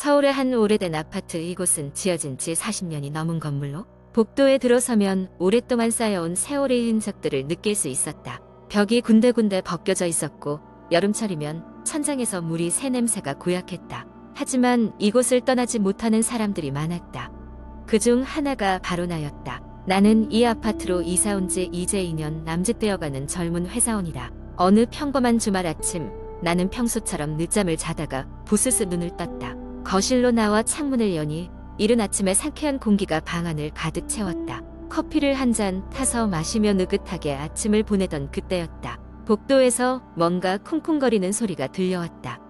서울의 한 오래된 아파트. 이곳은 지어진 지 40년이 넘은 건물로 복도에 들어서면 오랫동안 쌓여온 세월의 흔적들을 느낄 수 있었다. 벽이 군데군데 벗겨져 있었고 여름철이면 천장에서 물이 새 냄새가 고약했다. 하지만 이곳을 떠나지 못하는 사람들이 많았다. 그중 하나가 바로 나였다. 나는 이 아파트로 이사 온 지 이제 2년 남짓되어가는 젊은 회사원이다. 어느 평범한 주말 아침, 나는 평소처럼 늦잠을 자다가 부스스 눈을 떴다. 거실로 나와 창문을 여니 이른 아침에 상쾌한 공기가 방 안을 가득 채웠다. 커피를 한 잔 타서 마시며 느긋하게 아침을 보내던 그때였다. 복도에서 뭔가 쿵쿵거리는 소리가 들려왔다.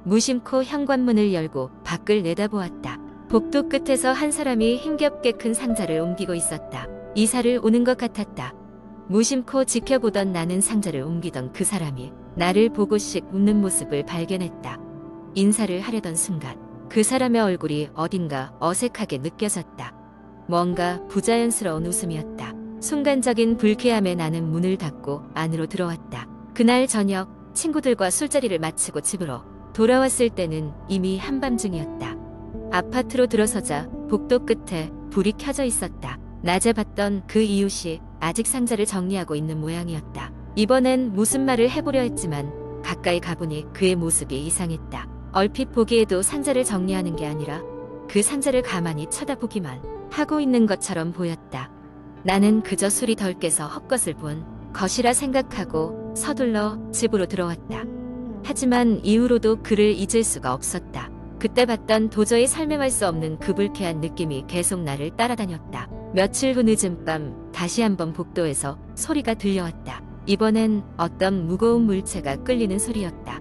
무심코 현관문을 열고 밖을 내다보았다. 복도 끝에서 한 사람이 힘겹게 큰 상자를 옮기고 있었다. 이사를 오는 것 같았다. 무심코 지켜보던 나는 상자를 옮기던 그 사람이 나를 보고씩 웃는 모습을 발견했다. 인사를 하려던 순간 그 사람의 얼굴이 어딘가 어색하게 느껴졌다. 뭔가 부자연스러운 웃음이었다. 순간적인 불쾌함에 나는 문을 닫고 안으로 들어왔다. 그날 저녁 친구들과 술자리를 마치고 집으로 돌아왔을 때는 이미 한밤중이었다. 아파트로 들어서자 복도 끝에 불이 켜져 있었다. 낮에 봤던 그 이웃이 아직 상자를 정리하고 있는 모양이었다. 이번엔 무슨 말을 해보려 했지만 가까이 가보니 그의 모습이 이상했다. 얼핏 보기에도 상자를 정리하는 게 아니라 그 상자를 가만히 쳐다보기만 하고 있는 것처럼 보였다. 나는 그저 술이 덜 깨서 헛것을 본 것이라 생각하고 서둘러 집으로 들어왔다. 하지만 이후로도 그를 잊을 수가 없었다. 그때 봤던 도저히 설명할 수 없는 그 불쾌한 느낌이 계속 나를 따라다녔다. 며칠 후 늦은 밤 다시 한번 복도에서 소리가 들려왔다. 이번엔 어떤 무거운 물체가 끌리는 소리였다.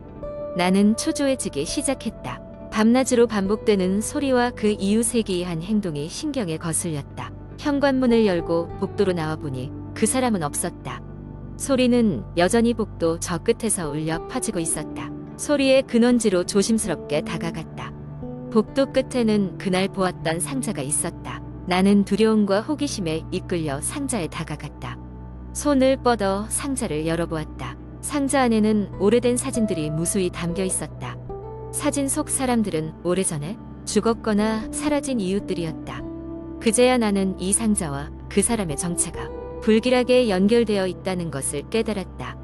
나는 초조해지기 시작했다. 밤낮으로 반복되는 소리와 그 이유세기이한 행동이 신경에 거슬렸다. 현관문을 열고 복도로 나와보니 그 사람은 없었다. 소리는 여전히 복도 저 끝에서 울려 퍼지고 있었다. 소리의 근원지로 조심스럽게 다가갔다. 복도 끝에는 그날 보았던 상자가 있었다. 나는 두려움과 호기심에 이끌려 상자에 다가갔다. 손을 뻗어 상자를 열어보았다. 상자 안에는 오래된 사진들이 무수히 담겨 있었다. 사진 속 사람들은 오래전에 죽었거나 사라진 이웃들이었다. 그제야 나는 이 상자와 그 사람의 정체가 불길하게 연결되어 있다는 것을 깨달았다.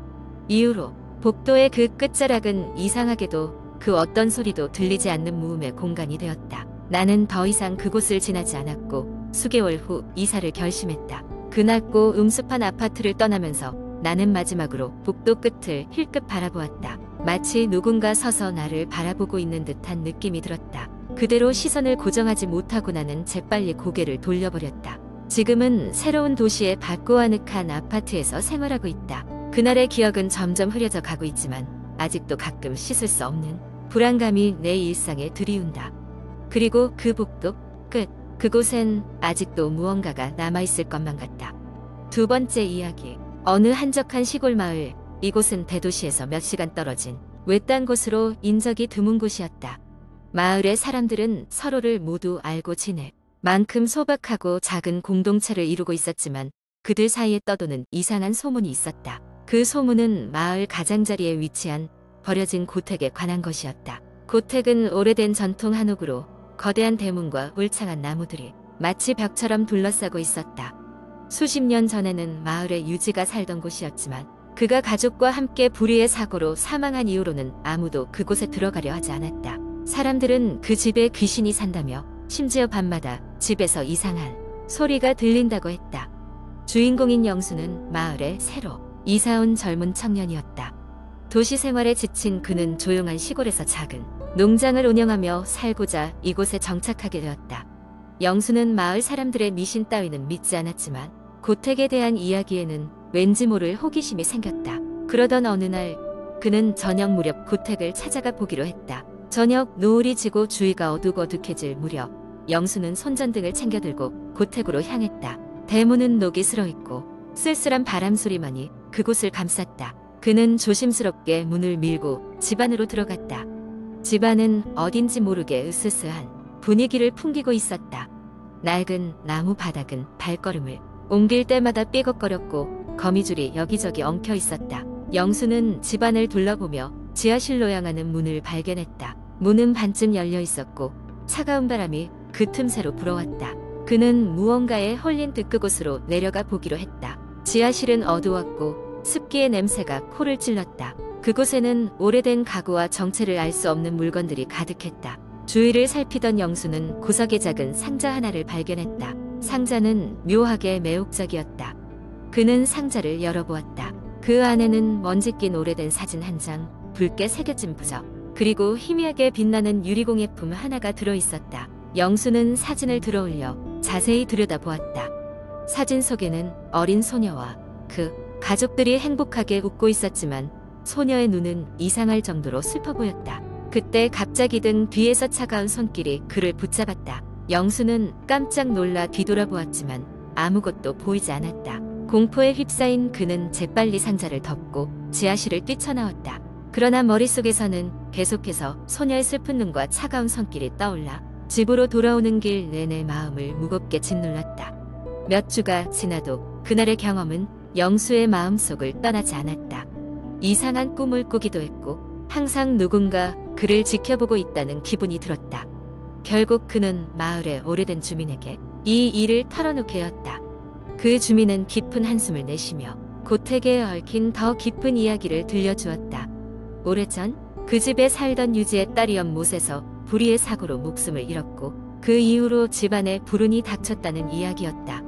이후로 복도의 그 끝자락은 이상하게도 그 어떤 소리도 들리지 않는 무음의 공간이 되었다. 나는 더 이상 그곳을 지나지 않았고 수개월 후 이사를 결심했다. 그 낮고 음습한 아파트를 떠나면서 나는 마지막으로 복도 끝을 힐끗 바라보았다. 마치 누군가 서서 나를 바라보고 있는 듯한 느낌이 들었다. 그대로 시선을 고정하지 못하고 나는 재빨리 고개를 돌려버렸다. 지금은 새로운 도시의 밝고 아늑한 아파트에서 생활하고 있다. 그날의 기억은 점점 흐려져 가고 있지만 아직도 가끔 씻을 수 없는 불안감이 내 일상에 들이운다. 그리고 그 복도 끝, 그곳엔 아직도 무언가가 남아있을 것만 같다. 두 번째 이야기. 어느 한적한 시골 마을. 이곳은 대도시에서 몇 시간 떨어진 외딴 곳으로 인적이 드문 곳이었다. 마을의 사람들은 서로를 모두 알고 지낼 만큼 소박하고 작은 공동체를 이루고 있었지만 그들 사이에 떠도는 이상한 소문이 있었다. 그 소문은 마을 가장자리에 위치한 버려진 고택에 관한 것이었다. 고택은 오래된 전통 한옥으로 거대한 대문과 울창한 나무들이 마치 벽처럼 둘러싸고 있었다. 수십 년 전에는 마을의 유지가 살던 곳이었지만 그가 가족과 함께 불의의 사고로 사망한 이후로는 아무도 그곳에 들어가려 하지 않았다. 사람들은 그 집에 귀신이 산다며 심지어 밤마다 집에서 이상한 소리가 들린다고 했다. 주인공인 영수는 마을에 새로 이사온 젊은 청년이었다. 도시 생활에 지친 그는 조용한 시골에서 작은 농장을 운영하며 살고자 이곳에 정착하게 되었다. 영수는 마을 사람들의 미신 따위는 믿지 않았지만 고택에 대한 이야기에는 왠지 모를 호기심이 생겼다. 그러던 어느 날 그는 저녁 무렵 고택을 찾아가 보기로 했다. 저녁 노을이 지고 주위가 어둑어둑해질 무렵 영수는 손전등을 챙겨 들고 고택으로 향했다. 대문은 녹이 슬어있고 쓸쓸한 바람 소리만이 그곳을 감쌌다. 그는 조심스럽게 문을 밀고 집 안으로 들어갔다. 집 안은 어딘지 모르게 으스스한 분위기를 풍기고 있었다. 낡은 나무 바닥은 발걸음을 옮길 때마다 삐걱거렸고 거미줄이 여기저기 엉켜 있었다. 영수는 집안을 둘러보며 지하실로 향하는 문을 발견했다. 문은 반쯤 열려 있었고 차가운 바람이 그 틈새로 불어왔다. 그는 무언가에 홀린 듯 그곳으로 내려가 보기로 했다. 지하실은 어두웠고 습기의 냄새가 코를 찔렀다. 그곳에는 오래된 가구와 정체를 알 수 없는 물건들이 가득했다. 주위를 살피던 영수는 구석에 작은 상자 하나를 발견했다. 상자는 묘하게 매혹적이었다. 그는 상자를 열어보았다. 그 안에는 먼지 낀 오래된 사진 한 장, 붉게 새겨진 부적, 그리고 희미하게 빛나는 유리공예품 하나가 들어있었다. 영수는 사진을 들어올려 자세히 들여다보았다. 사진 속에는 어린 소녀와 그 가족들이 행복하게 웃고 있었지만 소녀의 눈은 이상할 정도로 슬퍼 보였다. 그때 갑자기 등 뒤에서 차가운 손길이 그를 붙잡았다. 영수는 깜짝 놀라 뒤돌아보았지만 아무것도 보이지 않았다. 공포에 휩싸인 그는 재빨리 상자를 덮고 지하실을 뛰쳐나왔다. 그러나 머릿속에서는 계속해서 소녀의 슬픈 눈과 차가운 손길이 떠올라 집으로 돌아오는 길 내내 마음을 무겁게 짓눌렀다. 몇 주가 지나도 그날의 경험은 영수의 마음속을 떠나지 않았다. 이상한 꿈을 꾸기도 했고 항상 누군가 그를 지켜보고 있다는 기분이 들었다. 결국 그는 마을의 오래된 주민에게 이 일을 털어놓게 되었다. 그 주민은 깊은 한숨을 내쉬며 고택에 얽힌 더 깊은 이야기를 들려주었다. 오래전 그 집에 살던 유지의 딸이었 못에서 불의의 사고로 목숨을 잃었고 그 이후로 집안에 불운이 닥쳤다는 이야기였다.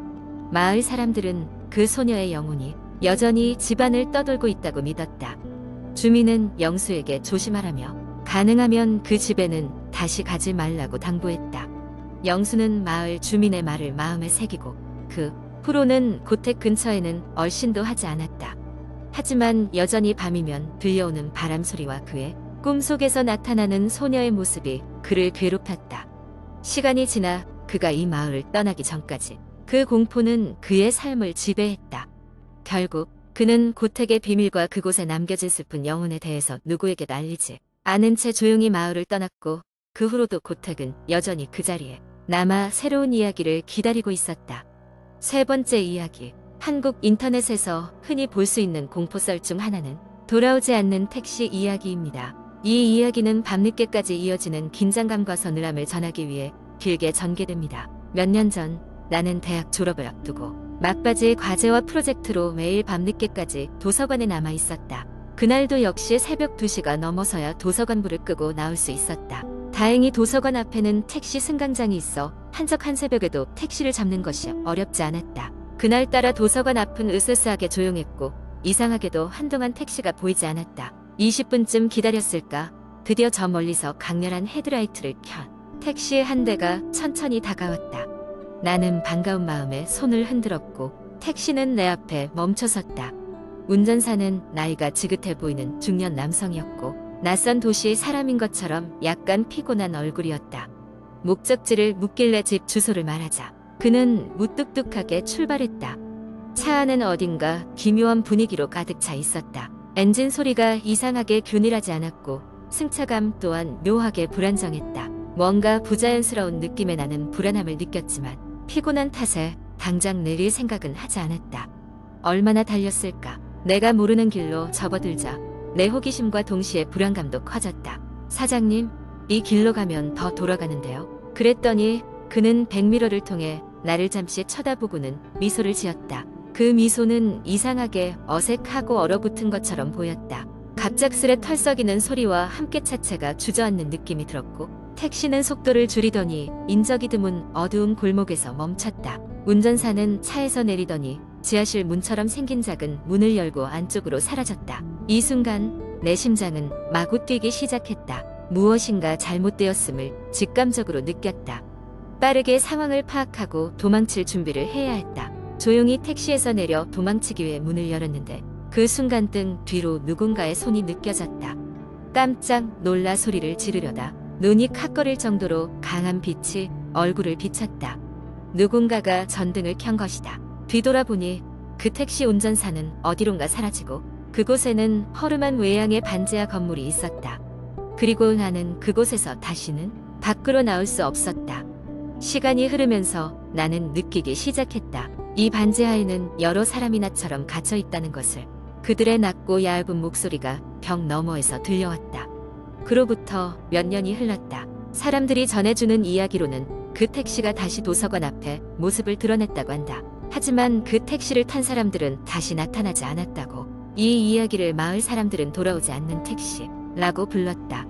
마을 사람들은 그 소녀의 영혼이 여전히 집안을 떠돌고 있다고 믿었다. 주민은 영수에게 조심하라며 가능하면 그 집에는 다시 가지 말라고 당부했다. 영수는 마을 주민의 말을 마음에 새기고 그 후로는 고택 근처에는 얼씬도 하지 않았다. 하지만 여전히 밤이면 들려오는 바람 소리와 그의 꿈속에서 나타나는 소녀의 모습이 그를 괴롭혔다. 시간이 지나 그가 이 마을을 떠나기 전까지 그 공포는 그의 삶을 지배했다. 결국 그는 고택의 비밀과 그곳에 남겨진 슬픈 영혼에 대해서 누구에게도 알리지 않은 채 조용히 마을을 떠났고 그 후로도 고택은 여전히 그 자리에 남아 새로운 이야기를 기다리고 있었다. 세 번째 이야기. 한국 인터넷에서 흔히 볼 수 있는 공포썰 중 하나는 돌아오지 않는 택시 이야기입니다. 이 이야기는 밤늦게까지 이어지는 긴장감과 서늘함을 전하기 위해 길게 전개됩니다. 몇 년 전 나는 대학 졸업을 앞두고 막바지 과제와 프로젝트로 매일 밤늦게까지 도서관에 남아 있었다. 그날도 역시 새벽 2시가 넘어서야 도서관 불을 끄고 나올 수 있었다. 다행히 도서관 앞에는 택시 승강장이 있어 한적한 새벽에도 택시를 잡는 것이 어렵지 않았다. 그날따라 도서관 앞은 으스스하게 조용했고 이상하게도 한동안 택시가 보이지 않았다. 20분쯤 기다렸을까? 드디어 저 멀리서 강렬한 헤드라이트를 켠 택시 한 대가 천천히 다가왔다. 나는 반가운 마음에 손을 흔들었고 택시는 내 앞에 멈춰섰다. 운전사는 나이가 지긋해 보이는 중년 남성이었고 낯선 도시 사람인 것처럼 약간 피곤한 얼굴이었다. 목적지를 묻길래 집 주소를 말하자 그는 무뚝뚝하게 출발했다. 차 안은 어딘가 기묘한 분위기로 가득 차 있었다. 엔진 소리가 이상하게 균일하지 않았고 승차감 또한 묘하게 불안정했다. 뭔가 부자연스러운 느낌에 나는 불안함을 느꼈지만 피곤한 탓에 당장 내릴 생각은 하지 않았다. 얼마나 달렸을까? 내가 모르는 길로 접어들자 내 호기심과 동시에 불안감도 커졌다. 사장님, 이 길로 가면 더 돌아가는데요. 그랬더니 그는 백미러를 통해 나를 잠시 쳐다보고는 미소를 지었다. 그 미소는 이상하게 어색하고 얼어붙은 것처럼 보였다. 갑작스레 털썩이는 소리와 함께 차체가 주저앉는 느낌이 들었고 택시는 속도를 줄이더니 인적이 드문 어두운 골목에서 멈췄다. 운전사는 차에서 내리더니 지하실 문처럼 생긴 작은 문을 열고 안쪽으로 사라졌다. 이 순간 내 심장은 마구 뛰기 시작했다. 무엇인가 잘못되었음을 직감적으로 느꼈다. 빠르게 상황을 파악하고 도망칠 준비를 해야 했다. 조용히 택시에서 내려 도망치기 위해 문을 열었는데 그 순간 등 뒤로 누군가의 손이 느껴졌다. 깜짝 놀라 소리를 지르려다 눈이 칵거릴 정도로 강한 빛이 얼굴을 비쳤다. 누군가가 전등을 켠 것이다. 뒤돌아보니 그 택시 운전사는 어디론가 사라지고 그곳에는 허름한 외양의 반지하 건물이 있었다. 그리고 나는 그곳에서 다시는 밖으로 나올 수 없었다. 시간이 흐르면서 나는 느끼기 시작했다. 이 반지하에는 여러 사람이 나처럼 갇혀 있다는 것을. 그들의 낮고 얇은 목소리가 벽 너머에서 들려왔다. 그로부터 몇 년이 흘렀다. 사람들이 전해주는 이야기로는 그 택시가 다시 도서관 앞에 모습을 드러냈다고 한다. 하지만 그 택시를 탄 사람들은 다시 나타나지 않았다고. 이 이야기를 마을 사람들은 돌아오지 않는 택시라고 불렀다.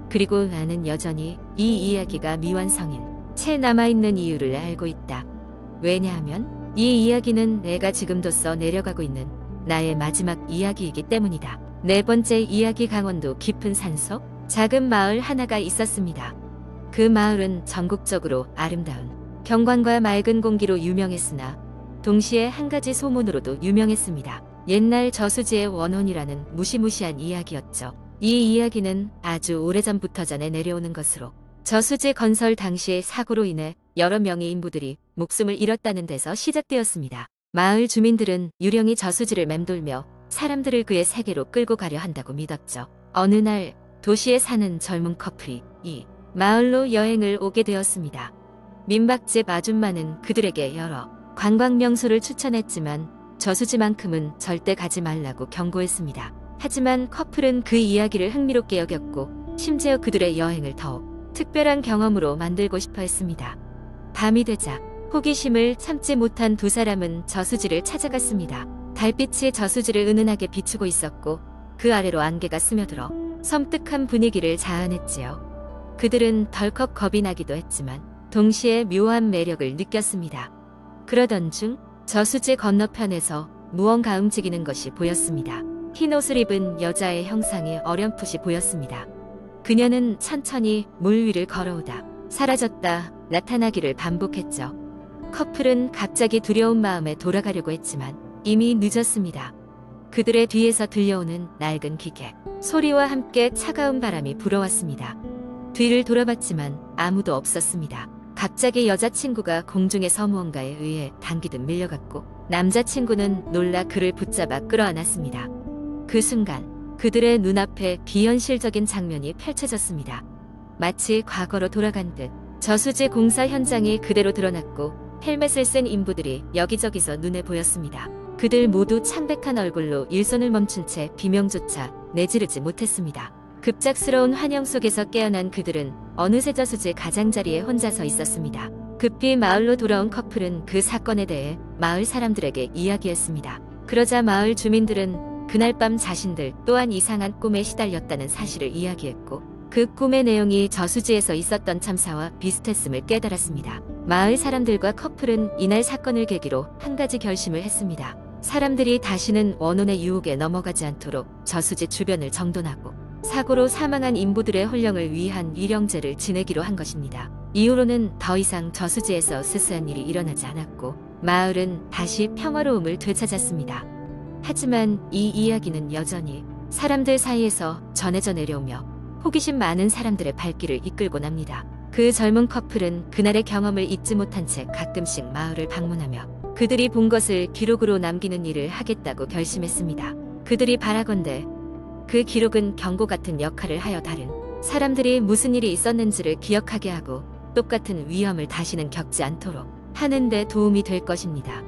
그리고 나는 여전히 이 이야기가 미완성인 채 남아있는 이유를 알고 있다. 왜냐하면 이 이야기는 내가 지금도 써 내려가고 있는 나의 마지막 이야기이기 때문이다. 네 번째 이야기. 강원도 깊은 산속 작은 마을 하나가 있었습니다. 그 마을은 전국적으로 아름다운 경관과 맑은 공기로 유명했으나 동시에 한 가지 소문으로도 유명했습니다. 옛날 저수지의 원혼이라는 무시무시한 이야기였죠. 이 이야기는 아주 오래전부터 전해 내려오는 것으로 저수지 건설 당시의 사고로 인해 여러 명의 인부들이 목숨을 잃었다는 데서 시작되었습니다. 마을 주민들은 유령이 저수지를 맴돌며 사람들을 그의 세계로 끌고 가려 한다고 믿었죠. 어느 날 도시에 사는 젊은 커플이 이 마을로 여행을 오게 되었습니다. 민박집 아줌마는 그들에게 여러 관광 명소를 추천했지만 저수지만큼은 절대 가지 말라고 경고했습니다. 하지만 커플은 그 이야기를 흥미롭게 여겼고 심지어 그들의 여행을 더욱 특별한 경험으로 만들고 싶어 했습니다. 밤이 되자 호기심을 참지 못한 두 사람은 저수지를 찾아갔습니다. 달빛이 저수지를 은은하게 비추고 있었고 그 아래로 안개가 스며들어 섬뜩한 분위기를 자아냈지요. 그들은 덜컥 겁이 나기도 했지만 동시에 묘한 매력을 느꼈습니다. 그러던 중 저수지 건너편에서 무언가 움직이는 것이 보였습니다. 흰 옷을 입은 여자의 형상이 어렴풋이 보였습니다. 그녀는 천천히 물 위를 걸어오다 사라졌다 나타나기를 반복했죠. 커플은 갑자기 두려운 마음에 돌아가려고 했지만 이미 늦었습니다. 그들의 뒤에서 들려오는 낡은 기계 소리와 함께 차가운 바람이 불어왔습니다. 뒤를 돌아봤지만 아무도 없었습니다. 갑자기 여자친구가 공중에서 무언가에 의해 당기듯 밀려갔고 남자친구는 놀라 그를 붙잡아 끌어안았습니다. 그 순간 그들의 눈앞에 비현실적인 장면이 펼쳐졌습니다. 마치 과거로 돌아간 듯 저수지 공사 현장이 그대로 드러났고 헬멧을 쓴 인부들이 여기저기서 눈에 보였습니다. 그들 모두 창백한 얼굴로 일손을 멈춘 채 비명조차 내지르지 못했습니다. 급작스러운 환영 속에서 깨어난 그들은 어느새 저수지 가장자리에 혼자 서 있었습니다. 급히 마을로 돌아온 커플은 그 사건에 대해 마을 사람들에게 이야기했습니다. 그러자 마을 주민들은 그날 밤 자신들 또한 이상한 꿈에 시달렸다는 사실을 이야기했고 그 꿈의 내용이 저수지에서 있었던 참사와 비슷했음을 깨달았습니다. 마을 사람들과 커플은 이날 사건을 계기로 한 가지 결심을 했습니다. 사람들이 다시는 원혼의 유혹에 넘어가지 않도록 저수지 주변을 정돈하고 사고로 사망한 인부들의 혼령을 위한 위령제를 지내기로 한 것입니다. 이후로는 더 이상 저수지에서 스스한 일이 일어나지 않았고 마을은 다시 평화로움을 되찾았습니다. 하지만 이 이야기는 여전히 사람들 사이에서 전해져 내려오며 호기심 많은 사람들의 발길을 이끌곤 합니다. 그 젊은 커플은 그날의 경험을 잊지 못한 채 가끔씩 마을을 방문하며 그들이 본 것을 기록으로 남기는 일을 하겠다고 결심했습니다. 그들이 바라건대 그 기록은 경고 같은 역할을 하여 다른 사람들이 무슨 일이 있었는지를 기억하게 하고 똑같은 위험을 다시는 겪지 않도록 하는 데 도움이 될 것입니다.